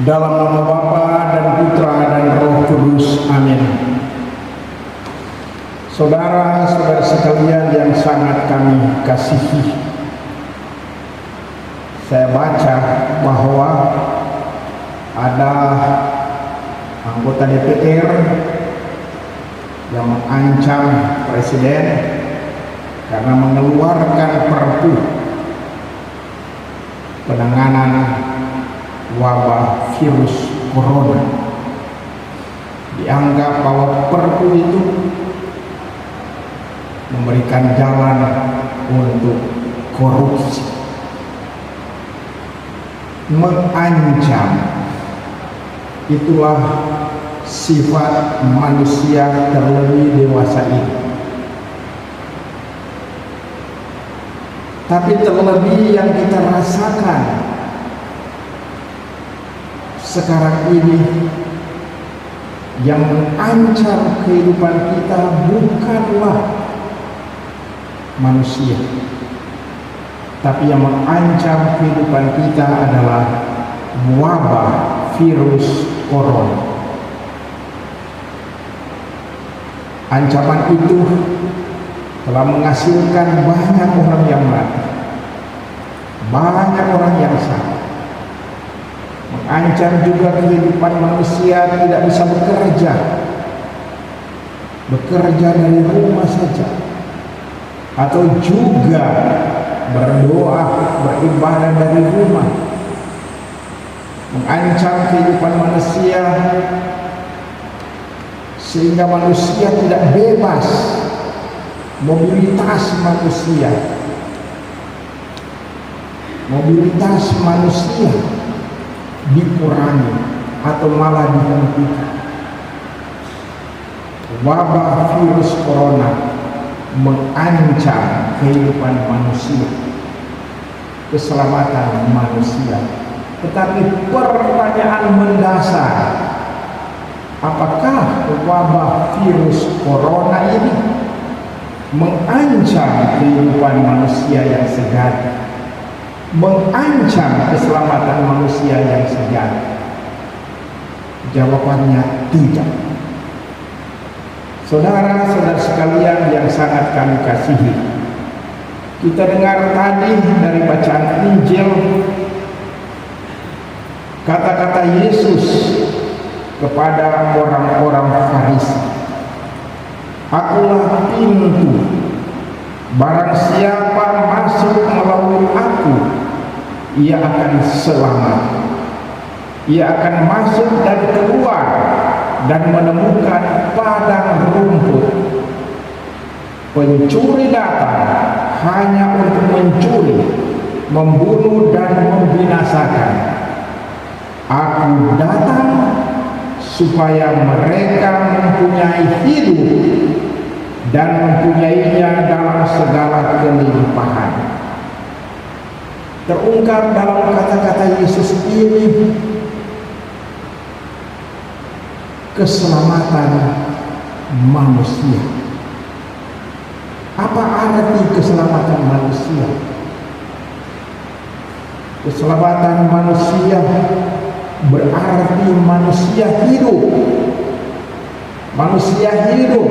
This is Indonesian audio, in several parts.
Dalam nama Bapa dan Putra dan Roh Kudus. Amin. Saudara-saudara sekalian yang sangat kami kasihi, saya baca bahwa ada anggota DPR yang mengancam Presiden karena mengeluarkan Perpu penanganan wabah virus corona. Dianggap bahwa Perpu itu memberikan jalan untuk korupsi, mengancam. Itulah sifat manusia terlebih dewasa ini. Tapi terlebih yang kita rasakan sekarang ini, yang mengancam kehidupan kita bukanlah manusia, tapi yang mengancam kehidupan kita adalah wabah virus corona. Ancaman itu telah menghasilkan banyak orang yang mati, banyak orang yang sakit, mengancam juga kehidupan manusia tidak bisa bekerja dari rumah saja, atau juga berdoa, beribadah dari rumah. Mengancam kehidupan manusia sehingga manusia tidak bebas, mobilitas manusia dikurangi atau malah dihentikan. Wabah virus corona mengancam kehidupan manusia, keselamatan manusia. Tetapi pertanyaan mendasar, apakah wabah virus corona ini mengancam kehidupan manusia yang sejati, mengancam keselamatan manusia yang sejati? Jawabannya tidak. Saudara-saudara sekalian yang sangat kami kasihi, kita dengar tadi dari bacaan Injil kata-kata Yesus kepada orang-orang Farisi, "Akulah pintu, barang siapa masuk melalui aku, ia akan selamat. Ia akan masuk dan keluar dan menemukan padang rumput. Pencuri datang hanya untuk mencuri, membunuh dan membinasakan. Aku datang supaya mereka mempunyai hidup dan mempunyainya dalam segala kelimpahan." Terungkap dalam kata-kata Yesus ini keselamatan manusia. Apa arti keselamatan manusia? Keselamatan manusia berarti manusia hidup. Manusia hidup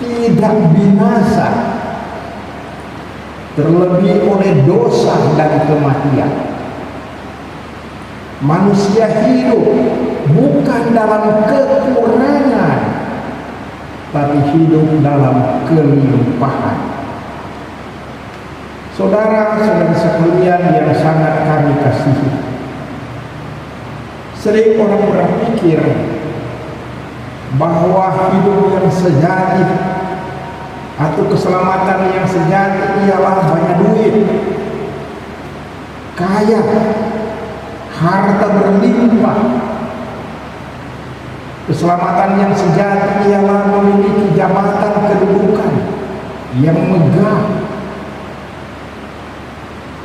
tidak binasa, terlebih oleh dosa dan kematian. Manusia hidup bukan dalam kekurangan, tapi hidup dalam kelimpahan. Saudara-saudara sekalian yang sangat kami kasihi, sering orang berpikir bahwa hidup yang sejati atau keselamatan yang sejati ialah banyak duit, kaya, harta berlimpah. Keselamatan yang sejati ialah memiliki jabatan kedudukan yang megah.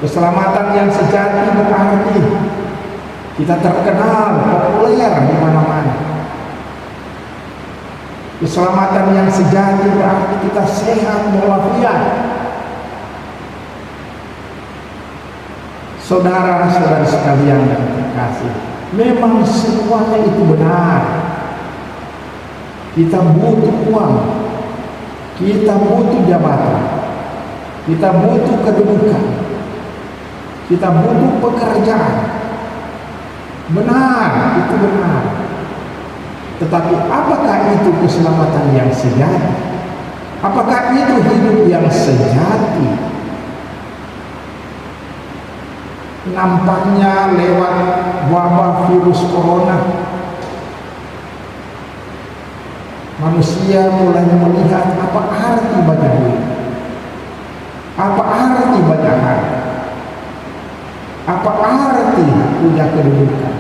Keselamatan yang sejati berarti kita terkenal, populer di mana-mana. Keselamatan yang sejati berarti kita sehat walafiat. Saudara-saudara sekalian yang terkasih, Memang semuanya itu benar. Kita butuh uang, kita butuh jabatan, kita butuh kedudukan, kita butuh pekerjaan. Benar, itu benar. Tetapi apakah itu keselamatan yang sejati? Apakah itu hidup yang sejati? Nampaknya lewat wabah virus corona, manusia mulai melihat apa arti banyak duit, apa arti banyak harta, apa arti punya kedudukan,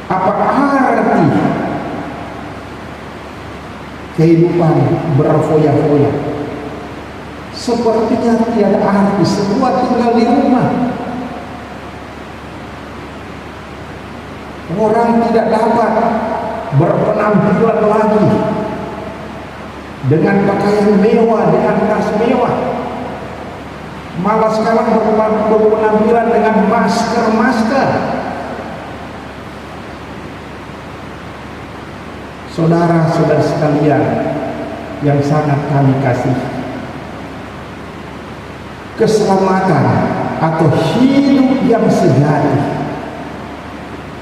apa arti kehidupan berfoya-foya. Sepertinya tiada arti, semua tinggal di rumah. Orang tidak dapat berpenampilan lagi dengan pakaian mewah, dengan tas mewah. Malah sekarang berpenampilan dengan masker-masker. Saudara-saudara sekalian yang sangat kami kasih, keselamatan atau hidup yang sejati,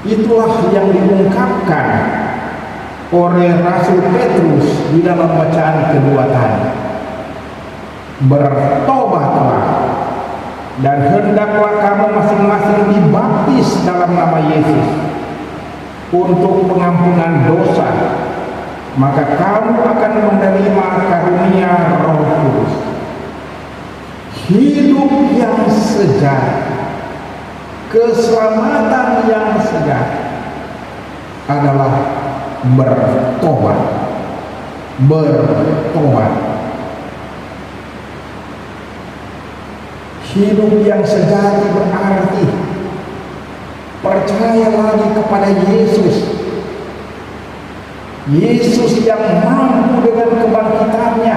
itulah yang diungkapkan oleh Rasul Petrus di dalam bacaan kedua tadi. Bertobatlah dan hendaklah kamu masing-masing dibaptis dalam nama Yesus untuk pengampunan dosa, maka kamu akan menerima karunia Roh Kudus. Hidup yang sejati, keselamatan yang sejati adalah bertobat. Bertobat. Hidup yang sejati berarti percaya lagi kepada Yesus. Yesus yang mampu dengan kebangkitannya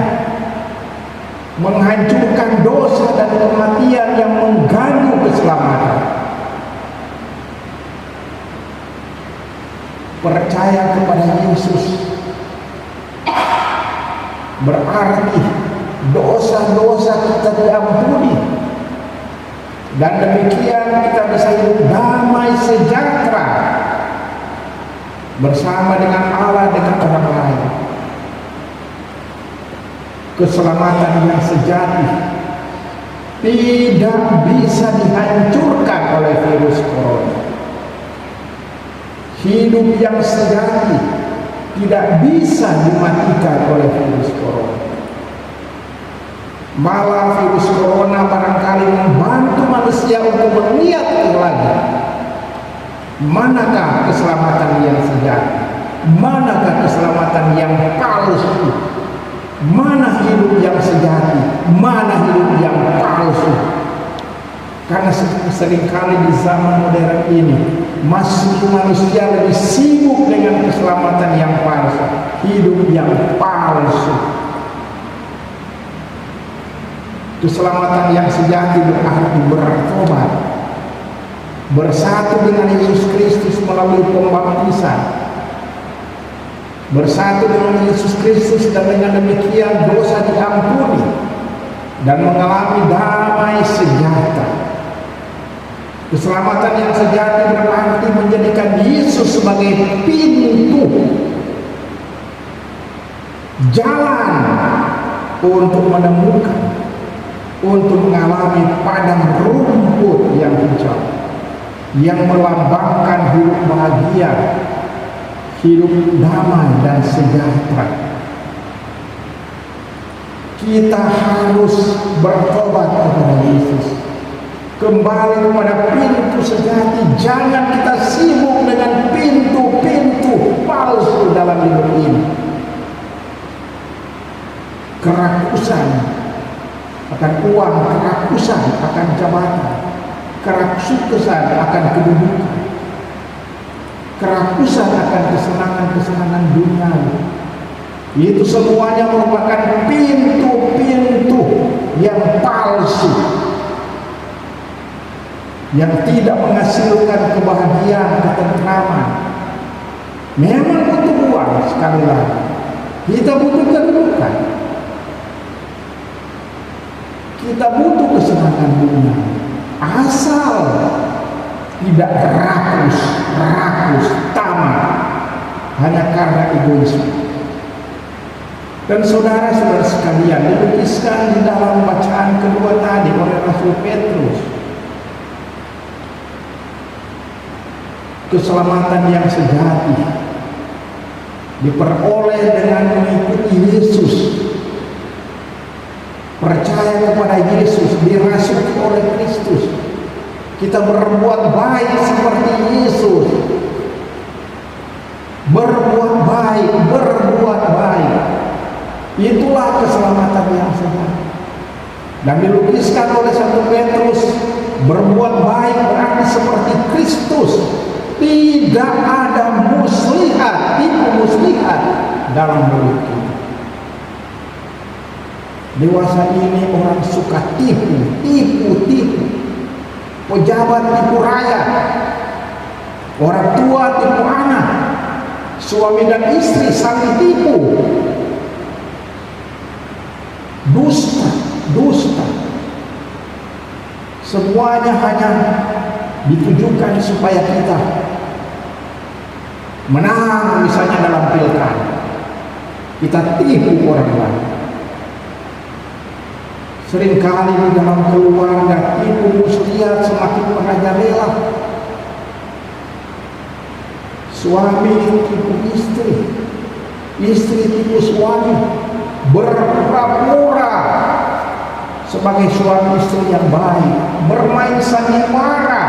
menghancurkan dosa dan kematian yang mengganggu keselamatan. Percaya kepada Yesus berarti dosa-dosa kita diampuni, dan demikian kita bisa hidup damai sejahtera bersama dengan Allah, dengan orang lain. Keselamatan yang sejati tidak bisa dihancurkan oleh virus corona. Hidup yang sejati tidak bisa dimatikan oleh virus corona. Malah virus corona barangkali membantu manusia untuk melihat lagi manakah keselamatan yang sejati, manakah keselamatan yang palsu, mana hidup yang sejati, mana hidup yang palsu. Karena seringkali di zaman modern ini masih manusia lebih sibuk dengan keselamatan yang palsu, hidup yang palsu. Keselamatan yang sejati berarti bertobat, bersatu dengan Yesus Kristus melalui pembaptisan, bersatu dengan Yesus Kristus, dan dengan demikian dosa diampuni dan mengalami damai sejahtera. Keselamatan yang sejati berarti menjadikan Yesus sebagai pintu jalan untuk menemukan, untuk mengalami padang rumput yang hijau, yang melambangkan hidup bahagia, hidup damai dan sejahtera. Kita harus bertobat kepada Yesus, kembali kepada pintu sejati. Jangan kita sibuk dengan pintu-pintu palsu dalam hidup ini. Kerakusan akan uang, kerakusan akan jabatan, kerakusan akan kedudukan, kerakusan akan kesenangan-kesenangan dunia. Itu semuanya merupakan pintu-pintu yang palsu. yang tidak menghasilkan kebahagiaan, ketentraman. Memang butuh uang, sekali lagi kita butuh kedudukan, kita butuh kesenangan dunia, asal tidak rakus, tamak hanya karena egoisme. Dan saudara-saudara sekalian, dilukiskan di dalam bacaan kedua tadi oleh Rasul Petrus, keselamatan yang sejati diperoleh dengan mengikuti Yesus, percaya kepada Yesus, dirasuki oleh Kristus. Kita berbuat baik seperti Yesus, berbuat baik. Itulah keselamatan yang sejati. Dan dilukiskan oleh 1 Petrus, berbuat baik berarti seperti Kristus. Tidak ada tipu muslihat dalam mulut kita. Dewasa ini orang suka tipu. Pejabat tipu rakyat, orang tua tipu anak, suami dan istri saling tipu. Dusta. Semuanya hanya ditujukan supaya kita menang, misalnya dalam pilkada. Kita tipu orang lain. Seringkali di dalam keluarga tipu muslihat semakin merajalela. Suami tipu istri tipu suami, berpura-pura sebagai suami istri yang baik, bermain sandiwara,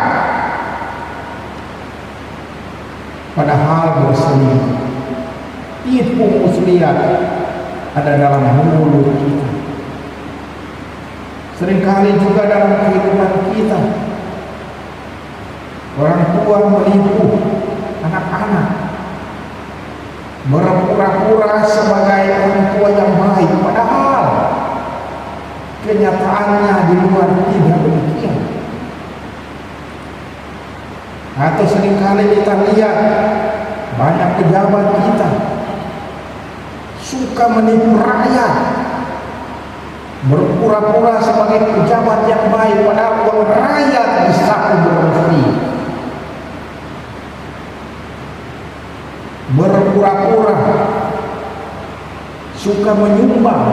padahal berselingkuh. Tipu muslihat ada dalam mulut kita. Seringkali juga dalam kehidupan kita, orang tua menipu anak-anak, berpura-pura sebagai orang tua yang baik, padahal kenyataannya di luar tidak demikian. Atau seringkali kita lihat banyak pejabat kita suka menipu rakyat, berpura-pura sebagai pejabat yang baik, padahal uang rakyat disaku bersih. Berpura-pura suka menyumbang,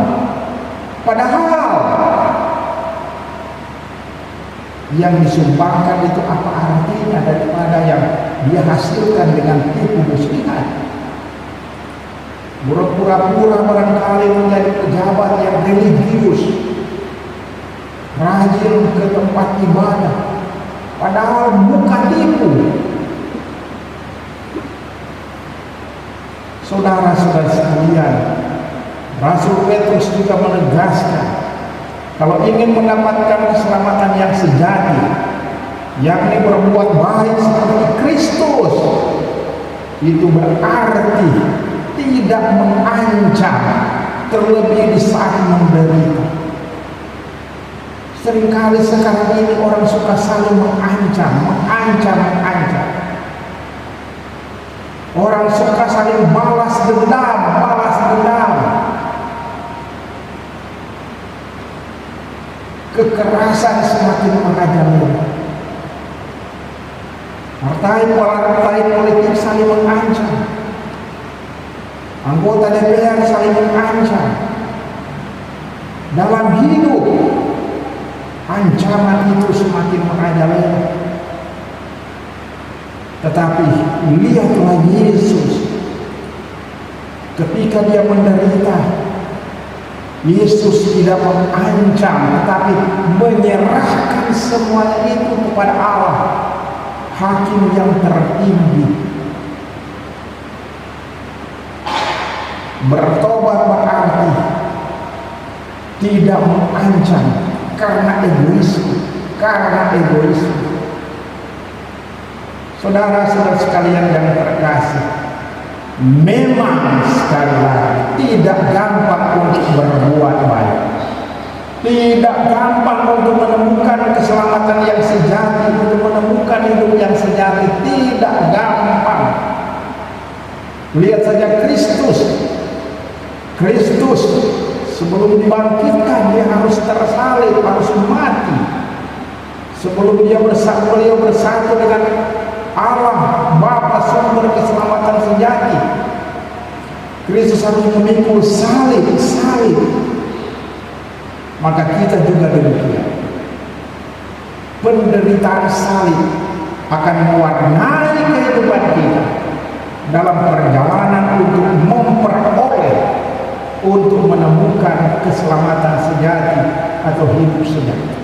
padahal yang disumbangkan itu apa artinya daripada yang dia hasilkan dengan tipu muslihat. Berpura-pura barangkali menjadi pejabat yang religius, rajin ke tempat ibadah, padahal bukan tipu. Saudara-saudara sekalian, Rasul Petrus juga menegaskan, kalau ingin mendapatkan keselamatan yang sejati, yakni berbuat baik seperti Kristus, itu berarti tidak mengancam, terlebih di saat menderita. Seringkali sekarang ini orang suka saling mengancam. Orang suka saling balas dendam. Kekerasan semakin merajalela. Partai politik saling mengancam. Anggota DPR saling mengancam. Dalam hidup, ancaman itu semakin merajalela. Tetapi lihatlah Yesus, ketika dia menderita, Yesus tidak mengancam, tetapi menyerahkan semuanya itu kepada Allah, Hakim yang tertinggi. Bertobat berarti tidak mengancam karena egoisme. Saudara-saudara sekalian yang terkasih, memang sekali lagi tidak gampang untuk berbuat baik, tidak gampang untuk menemukan keselamatan yang sejati, untuk yang sejati tidak gampang. Lihat saja Kristus sebelum dibangkitkan dia harus tersalib, harus mati. Sebelum beliau bersatu dengan Allah Bapa sumber keselamatan sejati, Kristus harus memikul salib. Maka kita juga demikian. Penderitaan salib akan mewarnai kehidupan kita dalam perjalanan untuk memperoleh, untuk menemukan keselamatan sejati atau hidup sejati.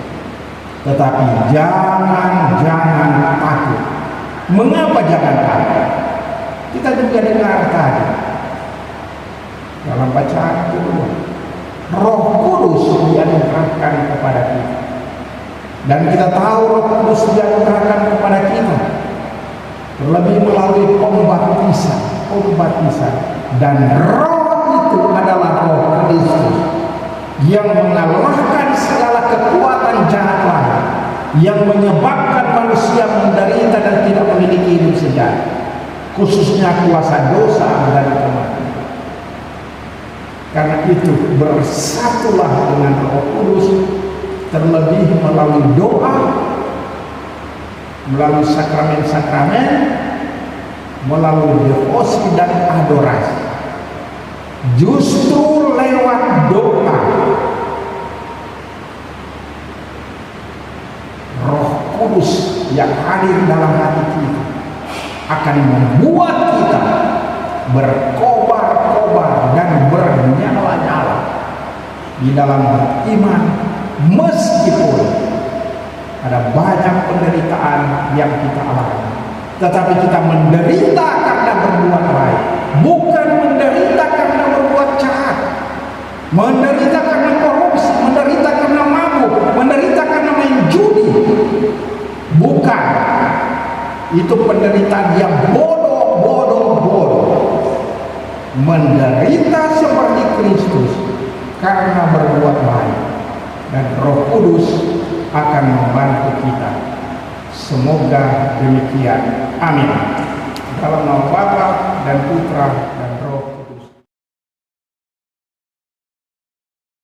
Tetapi jangan takut. Mengapa jangan takut? Kita juga dengar tadi dalam bacaan kedua, Roh Kudus dianugerahkan kepada kita, dan kita tahu Roh Kudus dianugerahkan kepada kita terlebih melalui pembaptisan, dan Roh itu adalah Roh Kristus yang mengalahkan segala kekuatan jahat lain yang menyebabkan manusia menderita dan tidak memiliki hidup sejati, khususnya kuasa dosa dan kematian. Karena itu bersatulah dengan Roh Kudus, terlebih melalui doa, melalui sakramen-sakramen, melalui devosi dan adorasi. Justru lewat doa Roh Kudus yang hadir dalam hati kita akan membuat kita berkobar-kobar dan bernyala-nyala di dalam beriman, meskipun ada banyak penderitaan yang kita alami. Tetapi kita menderita karena berbuat baik, bukan menderita karena berbuat jahat, menderita karena korupsi, menderita karena mabuk, menderita karena main judi. Bukan. Itu penderitaan yang bodoh. Menderita seperti Kristus karena berbuat baik, dan Roh Kudus akan membantu kita. Semoga demikian. Amin. Dalam nama Bapa dan Putra